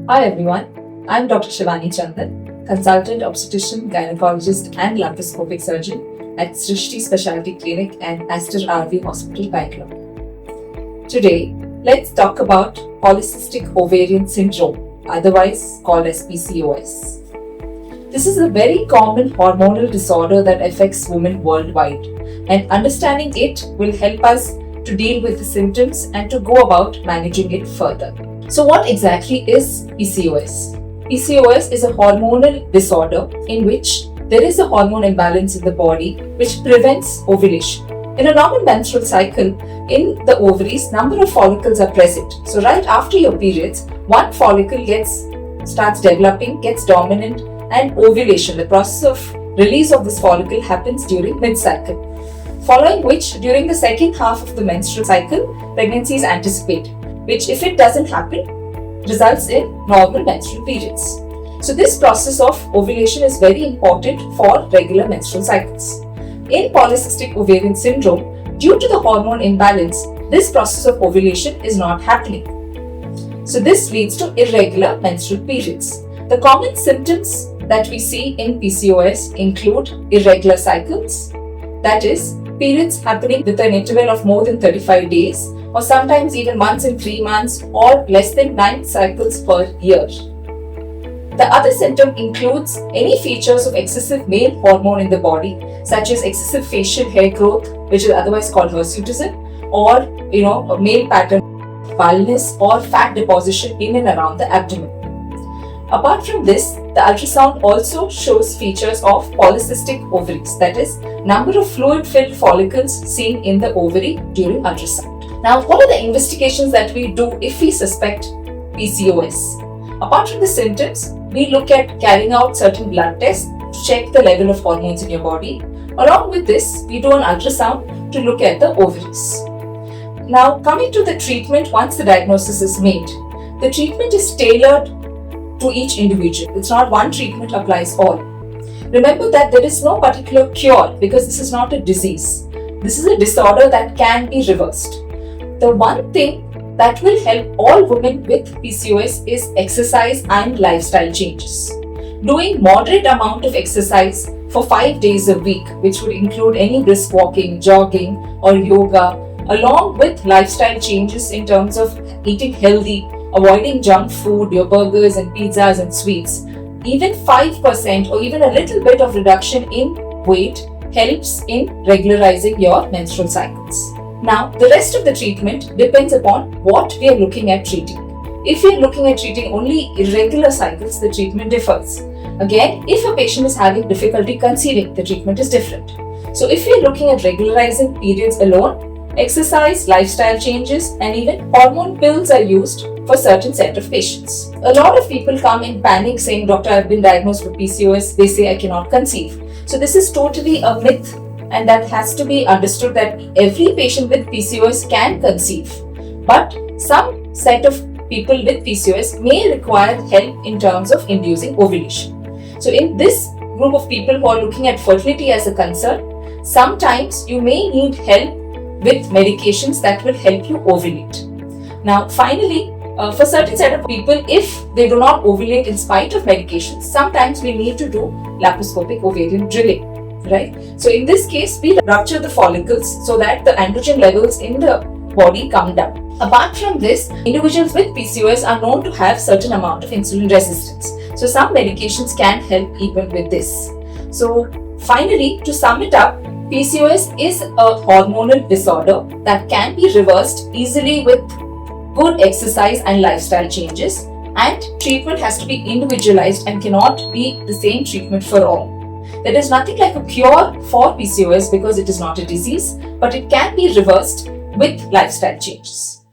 Hi everyone, I'm Dr. Shivani Chandan, consultant obstetrician, gynecologist and laparoscopic surgeon at Srishti Specialty Clinic and Aster RV Hospital, Bangalore. Today, let's talk about polycystic ovarian syndrome, otherwise called as PCOS. This is a very common hormonal disorder that affects women worldwide, and understanding it will help us to deal with the symptoms and to go about managing it further. So what exactly is PCOS? PCOS is a hormonal disorder in which there is a hormone imbalance in the body which prevents ovulation. In a normal menstrual cycle, in the ovaries, number of follicles are present. So right after your periods, one follicle starts developing, gets dominant, and ovulation, the process of release of this follicle, happens during mid-cycle. Following which, during the second half of the menstrual cycle, pregnancy is anticipated, which if it doesn't happen, results in normal menstrual periods. So this process of ovulation is very important for regular menstrual cycles. In polycystic ovarian syndrome, due to the hormone imbalance, this process of ovulation is not happening. So this leads to irregular menstrual periods. The common symptoms that we see in PCOS include irregular cycles, that is, periods happening with an interval of more than 35 days, or sometimes even once in 3 months, or less than 9 cycles per year. The other symptom includes any features of excessive male hormone in the body, such as excessive facial hair growth, which is otherwise called hirsutism, or a male pattern, baldness, or fat deposition in and around the abdomen. Apart from this, the ultrasound also shows features of polycystic ovaries, that is, number of fluid-filled follicles seen in the ovary during ultrasound. Now, what are the investigations that we do if we suspect PCOS? Apart from the symptoms, we look at carrying out certain blood tests to check the level of hormones in your body. Along with this, we do an ultrasound to look at the ovaries. Now, coming to the treatment once the diagnosis is made, the treatment is tailored to each individual. It's not one treatment applies all. Remember that there is no particular cure because this is not a disease. This is a disorder that can be reversed. The one thing that will help all women with PCOS is exercise and lifestyle changes. Doing moderate amount of exercise for 5 days a week, which would include any brisk walking, jogging, or yoga, along with lifestyle changes in terms of eating healthy, avoiding junk food, your burgers and pizzas and sweets. Even 5% or even a little bit of reduction in weight helps in regularizing your menstrual cycles. Now, the rest of the treatment depends upon what we are looking at treating. If we are looking at treating only irregular cycles, the treatment differs. Again, if a patient is having difficulty conceiving, the treatment is different. So if we are looking at regularizing periods alone, exercise, lifestyle changes, and even hormone pills are used for certain set of patients. A lot of people come in panic saying, Doctor, I've been diagnosed with PCOS. They say I cannot conceive. So this is totally a myth, and that has to be understood that every patient with PCOS can conceive. But some set of people with PCOS may require help in terms of inducing ovulation. So in this group of people who are looking at fertility as a concern, sometimes you may need help with medications that will help you ovulate. Now, finally, for certain set of people, if they do not ovulate in spite of medications, sometimes we need to do laparoscopic ovarian drilling, right? So in this case, we rupture the follicles so that the androgen levels in the body come down. Apart from this, individuals with PCOS are known to have certain amount of insulin resistance. So some medications can help even with this. So finally, to sum it up, PCOS is a hormonal disorder that can be reversed easily with good exercise and lifestyle changes, and treatment has to be individualized and cannot be the same treatment for all. There is nothing like a cure for PCOS because it is not a disease, but it can be reversed with lifestyle changes.